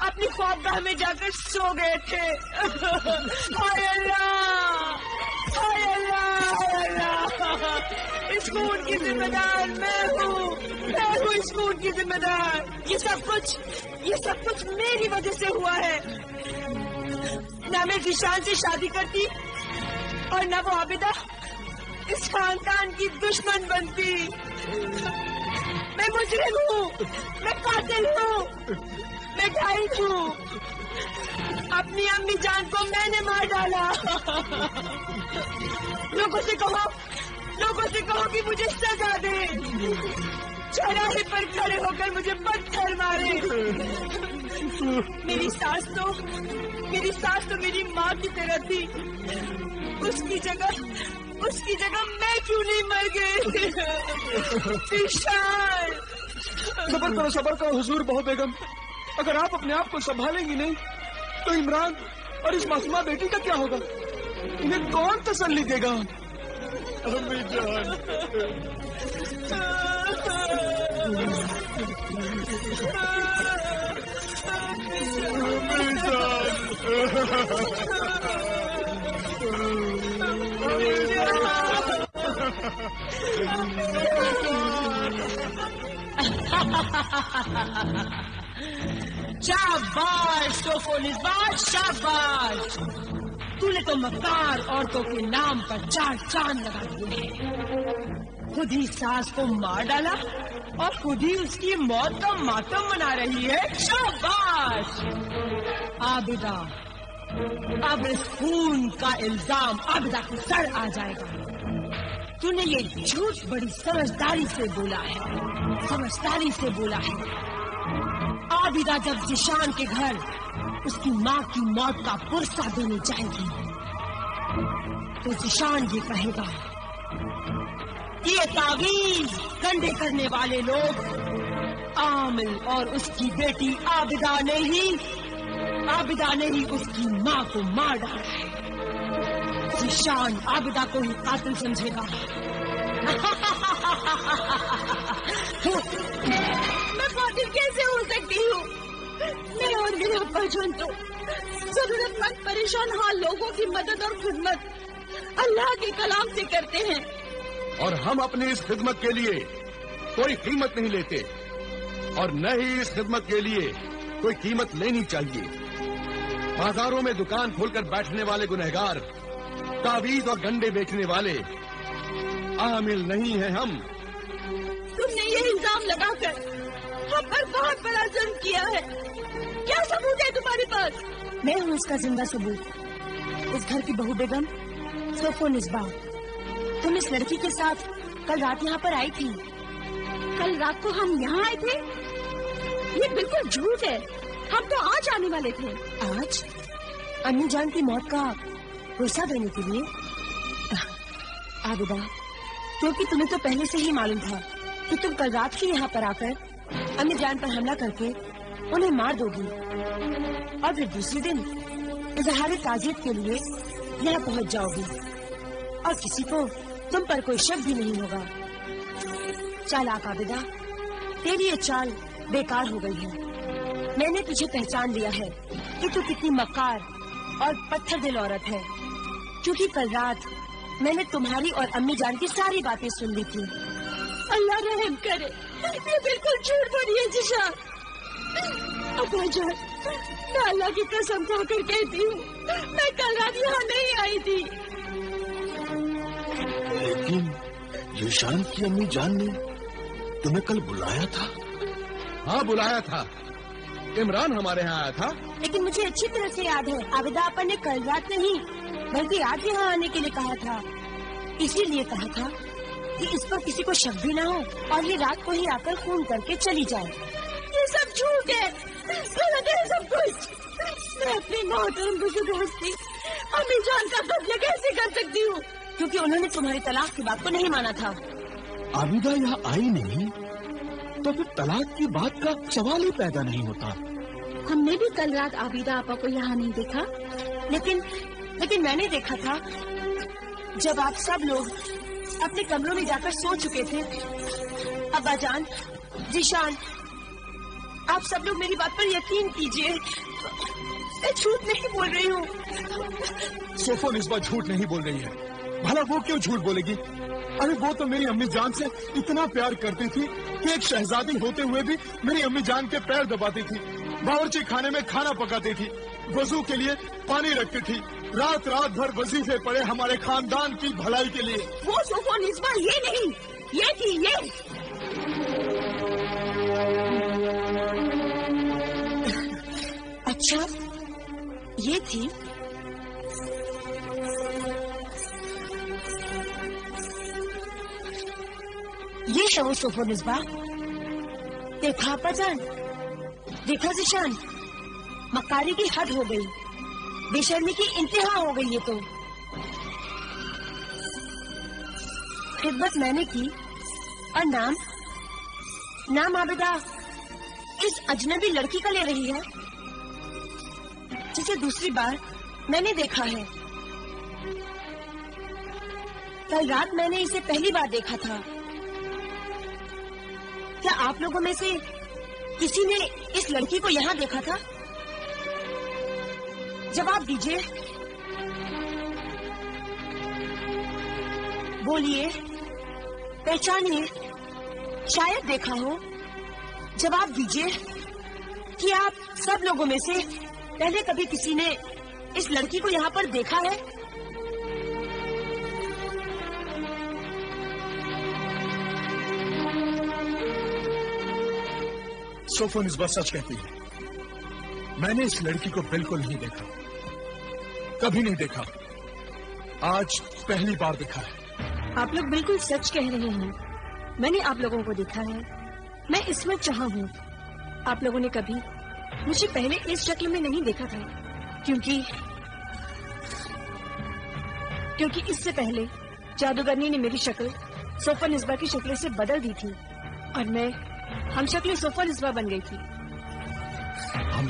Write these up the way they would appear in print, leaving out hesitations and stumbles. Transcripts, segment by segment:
اپنی خوابگاہ میں جا کر سو گئے تھے. ہائے اللہ، ہائے اللہ، ہائے اللہ. اس خون کی ذمہ دار میں ہوں اس خون کی ذمہ دار. یہ سب کچھ میری وجہ سے ہوا ہے. نہ میں ذیشان سے شادی کرتی اور نہ وہ عابدہ اس خاندان کی دشمن بنتی. میں مجرم ہوں، میں قاتل ہوں، میں ڈھائی ہوں. اپنی امی جان کو میں نے مار ڈالا. لوگوں سے کہو کہ مجھے سزا دے. چوراہے پر کھڑے ہو کر مجھے پتھر مارے. میری ساس تو میری ماں کی طرح تھی. اس کی جگہ میں کیوں نہیں مر گئی؟ ذیشان. صبر کرو حضور بہو بیگم. اگر آپ اپنے آپ کو سنبھالیں گی نہیں تو عمران اور اس معصومہ بیٹی کا کیا ہوگا؟ انہیں کون تسلی دے گا؟ امی جان، شاباش سوفونس، شاباش. تو نے تو مکار عورتوں کے نام پر 4 چاند لگا دیے ہیں. خود ہی ساس کو مار ڈالا اور خود ہی اس کی موت کا ماتم منا رہی ہے. شاباش. عابدہ، اب اس خون کا الزام عابدہ کے سر آ جائے گا. تو نے یہ جھوٹ بڑی سمجھداری سے بولا ہے. عابدہ جب ذیشان کے گھر اس کی ماں کی موت کا پرسہ دینے جائے گی تو ذیشان یہ کہے گا، یہ تعویذ گنڈے کرنے والے لوگ عامل اور اس کی بیٹی عابدہ نے ہی اس کی ماں کو مار ڈالا ہے. ذیشان عابدہ کو ہی قاتل سمجھے گا. میں قاتل کیسے ہو سکتی ہوں؟ میں اور میرا ابا جان تو ضرورت مند پریشان حال لوگوں کی مدد اور خدمت اللہ کے کلام سے کرتے ہیں. اور ہم اپنی اس خدمت کے لیے کوئی قیمت نہیں لیتے اور نہ ہی اس خدمت کے لیے کوئی قیمت لینی چاہیے. بازاروں میں دکان کھول کر بیٹھنے والے گنہگار، تعویذ اور گنڈے بیچنے والے عامل نہیں ہیں ہم. تم نے یہ الزام لگا کر ہم پر بہت بڑا ظلم کیا ہے. کیا ثبوت ہے تمہارے پاس؟ میں ہوں اس کا زندہ ثبوت. اس گھر کی بہو بیگم سوفونس. تم اس لڑکی کے ساتھ کل رات یہاں پر آئی تھی. کل رات کو ہم یہاں آئے تھے؟ یہ بالکل جھوٹ ہے. ہم تو آج آنے والے تھے. آج امی جان کی موت کا پرسہ دینے کے لیے؟ عابدہ، کیونکہ تمہیں تو پہلے سے ہی معلوم تھا کہ تم کل رات ہی یہاں پر آ کر امی جان پر حملہ کر کے انہیں مار دو گی اور پھر دوسرے دن اظہار تعزیت کے لیے یہاں پہنچ جاؤ گی اور کسی کو تم پر کوئی شک بھی نہیں ہوگا. چالاک عابدہ، تیری یہ چال بیکار ہو گئی ہے. میں نے تجھے پہچان لیا ہے کہ تو کتنی مکار اور پتھر دل عورت ہے، کیونکہ کل رات میں نے تمہاری اور امی جان کی ساری باتیں سن لی تھی. اللہ رحم کرے، یہ بالکل جھوٹ بولی ہے ذیشان. ابا جان، میں اللہ کی قسم کھا کر کہتی ہوں میں کل رات یہاں نہیں آئی تھی. لیکن ذیشان کی امی جان نے تمہیں کل بلایا تھا. ہاں بلایا تھا. عمران ہمارے ہاں آیا تھا. لیکن مجھے اچھی طرح سے یاد ہے عابدہ آپا نے کل رات نہیں بلکہ آج یہاں آنے کے لیے کہا تھا. اسی لیے کہا تھا کہ اس پر کسی کو شک بھی نہ ہو اور یہ رات کو ہی آ کر فون کر کے چلی جائے. یہ سب جھوٹ ہے، غلط ہے سب کچھ. میں اپنی محترم بزرگ ہستی امی جان کا قتل کیسے کر سکتی ہوں؟ کیونکہ انہوں نے تمہاری طلاق کی بات کو نہیں مانا تھا. عابدہ یہاں آئی نہیں تو پھر طلاق کی بات کا سوال ہی پیدا نہیں ہوتا. ہم نے بھی کل رات عابدہ آپا کو یہاں نہیں دیکھا. لیکن میں نے دیکھا تھا جب آپ سب لوگ اپنے کمروں میں جا کر سو چکے تھے. ابا جان، ذیشان، آپ سب لوگ میری بات پر یقین کیجیے، میں جھوٹ نہیں بول رہی ہوں۔ صوفو نسبہ جھوٹ نہیں بول رہی ہے، بھلا وہ کیوں جھوٹ بولے گی؟ ارے وہ تو میری امی جان سے اتنا پیار کرتی تھی کہ ایک شہزادی ہوتے ہوئے بھی میری امی جان کے پیر دباتی تھی، باورچی خانے میں کھانا پکاتی تھی، وضو کے لیے پانی رکھتی تھی، رات رات بھر وظیفے پڑے ہمارے خاندان کی بھلائی کے لیے۔ وہ صوفو نسبہ یہ نہیں، یہ تھی یہ۔ اچھا یہ تھی؟ یہ شو صوفو نسبہ؟ دیکھا آپا جان، دیکھا ذیشان، مکاری کی حد ہو گئی، بے شرمی کی انتہا ہو گئی۔ یہ تو خدمت میں نے کی، اور نام عابدہ اس اجنبی لڑکی کا لے رہی ہے جسے دوسری بار میں نے دیکھا ہے۔ کل رات میں نے اسے پہلی بار دیکھا تھا۔ کیا آپ لوگوں میں سے کسی نے اس لڑکی کو یہاں دیکھا تھا؟ جواب دیجیے، بولیے، پہچانیے، شاید دیکھا ہو۔ جواب دیجیے کہ آپ سب لوگوں میں سے پہلے کبھی کسی نے اس لڑکی کو یہاں پر دیکھا ہے؟ صوفو نسبہ سچ کہتی ہے، میں نے اس لڑکی کو بالکل نہیں دیکھا، کبھی نہیں دیکھا، آج پہلی بار دیکھا ہے۔ آپ لوگ بالکل سچ کہہ رہے ہیں، میں نے آپ لوگوں کو دیکھا ہے۔ میں عصمت جہاں ہوں، آپ لوگوں نے کبھی مجھے پہلے اس شکل میں نہیں دیکھا تھا، کیونکہ اس سے پہلے جادوگرنی نے میری شکل صوفو نسبہ کی شکل سے بدل دی تھی، اور میں ہم شکل صوفو نسبہ بن گئی تھی۔ ہم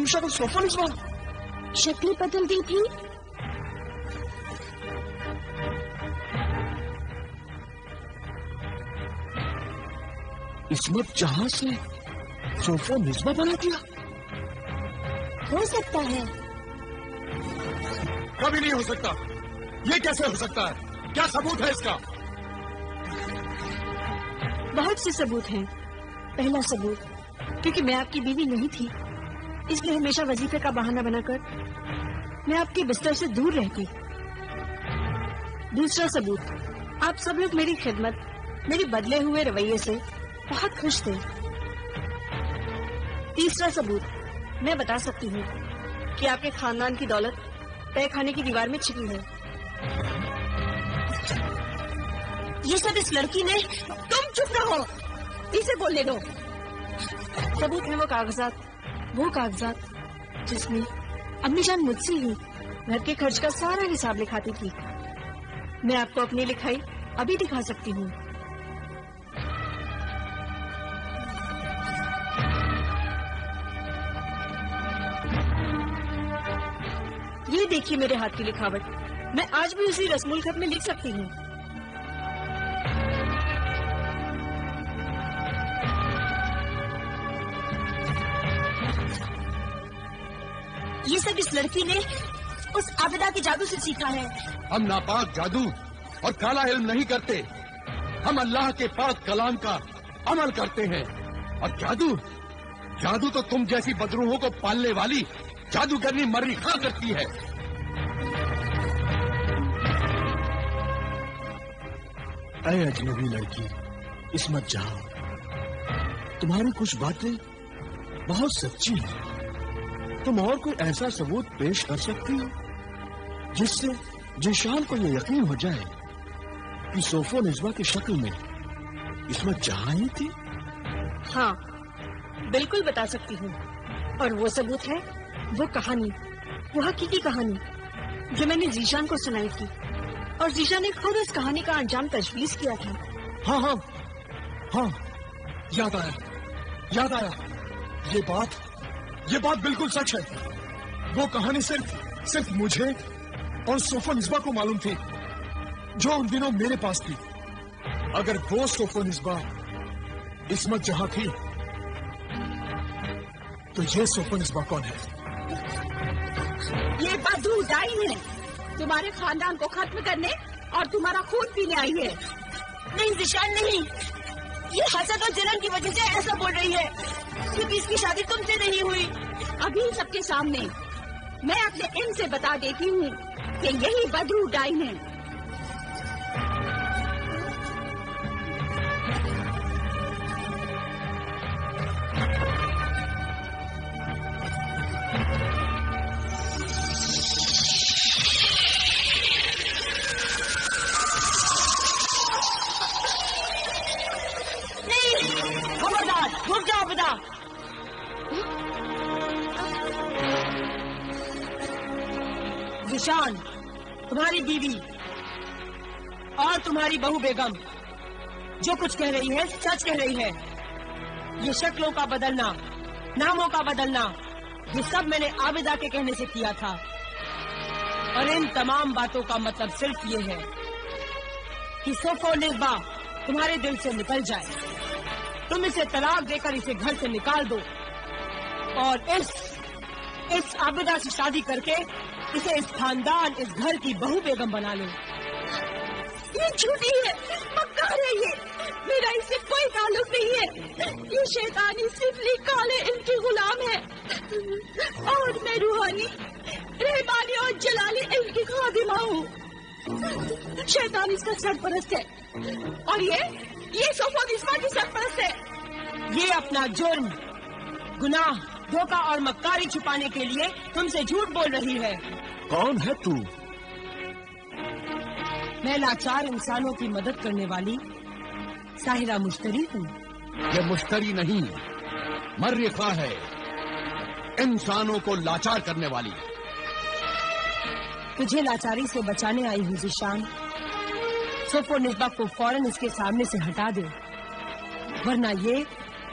شکل صوفو نسبہ؟ شکل بدل دی تھی؟ عصمت جہاں سے صوفو نسبہ بنا دیا؟ ہو سکتا ہے۔ کبھی نہیں ہو سکتا، یہ کیسے ہو سکتا ہے؟ کیا ثبوت ہے اس کا؟ بہت سے ثبوت ہیں۔ پہلا ثبوت، کیونکہ میں آپ کی بیوی نہیں تھی، اس لیے ہمیشہ وظیفے کا بہانہ بنا کر میں آپ کے بستر سے دور رہتی۔ دوسرا ثبوت، آپ سب لوگ میری خدمت، میری بدلے ہوئے رویے سے بہت خوش تھے۔ تیسرا ثبوت، میں بتا سکتی ہوں کہ آپ کے خاندان کی دولت تہہ خانے کی دیوار میں چھپی ہے۔ یہ سب اس لڑکی نے۔ تم چپ رہو، اسے بولنے دو۔ ثبوت ہے وہ کاغذات جس میں امی جان مجھ سے ہی گھر کے خرچ کا سارا حساب لکھاتی تھی۔ میں آپ کو اپنی لکھائی ابھی دکھا سکتی ہوں۔ یہ دیکھیے میرے ہاتھ کی لکھاوٹ، میں آج بھی اسی رسم الخط میں لکھ سکتی ہوں۔ یہ سب اس لڑکی نے اس عابدہ کے جادو سے سیکھا ہے۔ ہم ناپاک جادو اور کالا علم نہیں کرتے، ہم اللہ کے پاک کلام کا عمل کرتے ہیں۔ اور جادو تو تم جیسی بدروحوں کو پالنے والی جادوگرنی مری خاں کرتی ہے۔ اے اجنبی لڑکی عصمت جہاں، تمہاری کچھ باتیں بہت سچی ہیں۔ تم اور کوئی ایسا ثبوت پیش کر سکتی ہو جس سے ذیشان کو یہ یقین ہو جائے کہ صوفو نسبہ کی شکل میں عصمت جہاں ہی تھی؟ ہاں، بالکل بتا سکتی ہوں، اور وہ ثبوت ہے وہ کہانی، وہ حقیقی کہانی جو میں نے ذیشان کو سنائی تھی، اور ذیشان نے خود اس کہانی کا انجام تجویز کیا تھا۔ ہاں، یاد آیا، یہ بات بالکل سچ ہے۔ وہ کہانی صرف مجھے اور صوفو نسبہ کو معلوم تھی، جو ان دنوں میرے پاس تھی۔ اگر وہ صوفو نسبہ عصمت جہاں تھی تو یہ سوپن اسبا کون ہے؟ یہ بدرو ڈائن ہے، تمہارے خاندان کو ختم کرنے اور تمہارا خون پینے آئی ہے۔ نہیں ذیشان نہیں، یہ حسد اور جلن کی وجہ سے ایسا بول رہی ہے کیونکہ اس کی شادی تم سے نہیں ہوئی۔ ابھی سب کے سامنے میں اپنے علم سے بتا دیتی ہوں کہ یہی بدرو ڈائن ہے۔ ذیشان، تمہاری بیوی اور تمہاری بہو بیگم جو کچھ کہہ رہی ہے سچ کہہ رہی ہے۔ یہ شکلوں کا بدلنا، ناموں کا بدلنا، یہ سب میں نے عابدہ کے کہنے سے کیا تھا، اور ان تمام باتوں کا مطلب صرف یہ ہے کہ سوفو نسبا تمہارے دل سے نکل جائے، تم اسے طلاق دے کر اسے گھر سے نکال دو اور اس عابدہ سے شادی کر کے اسے اس خاندان، اس گھر کی بہو بیگم بنا لو۔ یہ جھوٹی ہے، مکار ہے، یہ میرا اس سے کوئی تعلق نہیں ہے۔ یہ شیطانی سفلی کالے ان کی غلام ہے اور میں روحانی، رحمانی اور جلالی ان کی خادمہ ہوں۔ شیطان اس کا سرپرست ہے اور یہ سوفو نسبا کی سرپرست ہے۔ یہ اپنا جرم، گناہ، دھوکہ اور مکاری چھپانے کے لیے تم سے جھوٹ بول رہی ہے۔ کون ہے تو؟ میں لاچار انسانوں کی مدد کرنے والی ساحرہ مشتری ہوں۔ یہ مشتری نہیں، مریخہ ہے، انسانوں کو لاچار کرنے والی۔ تجھے لاچاری سے بچانے آئی ہوں ذیشان۔ سوفو نسبا کو فوراً اس کے سامنے سے ہٹا دے، ورنہ یہ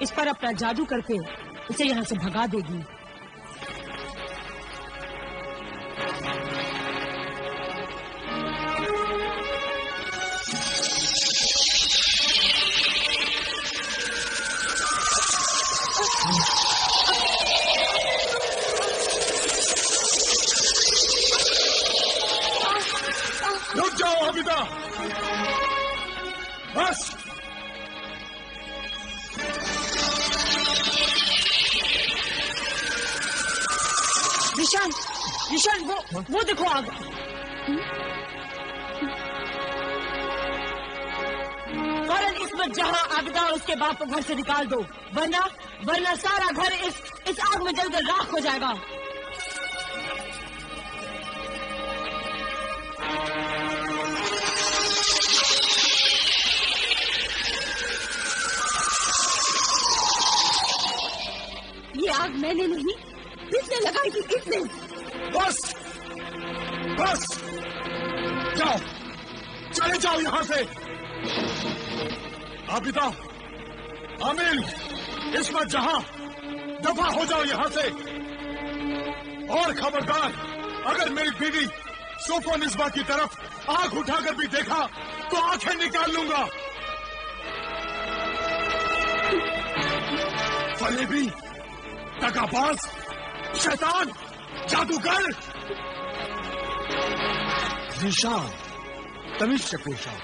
اس پر اپنا جادو کر کے اسے یہاں سے بھگا دے گی۔ رک جاؤ عابدہ، بس۔ ذیشان وہ دیکھو آگ۔ فوراً عصمت جہاں عابدہ اور اس کے باپ کو گھر سے نکال دو، ورنہ سارا گھر اس آگ میں جل کر راکھ ہو جائے گا۔ یہ آگ میں نے نہیں، کس نے لگائی تھی؟ کس نے؟ بس بس، جاؤ، چلے جاؤ یہاں سے۔ عابدہ، عامل، عصمت جہاں، دفع ہو جاؤ یہاں سے، اور خبردار، اگر میری بیوی سوفو نسبا کی طرف آنکھ اٹھا کر بھی دیکھا تو آنکھیں نکال لوں گا۔ فریبی، دغا باز، شیطان، جادوگر۔ ذیشان، تمیز سے پیش آؤ۔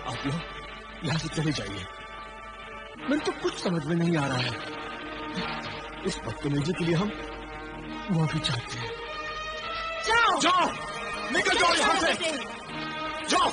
آپ لوگ یہاں سے چلے جائیے، میرے تو کچھ سمجھ میں نہیں آ رہا ہے۔ اس بدتمیزی کے لیے ہم معافی چاہتے ہیں۔ جاؤ، نکل جاؤ یہاں سے، جاؤ۔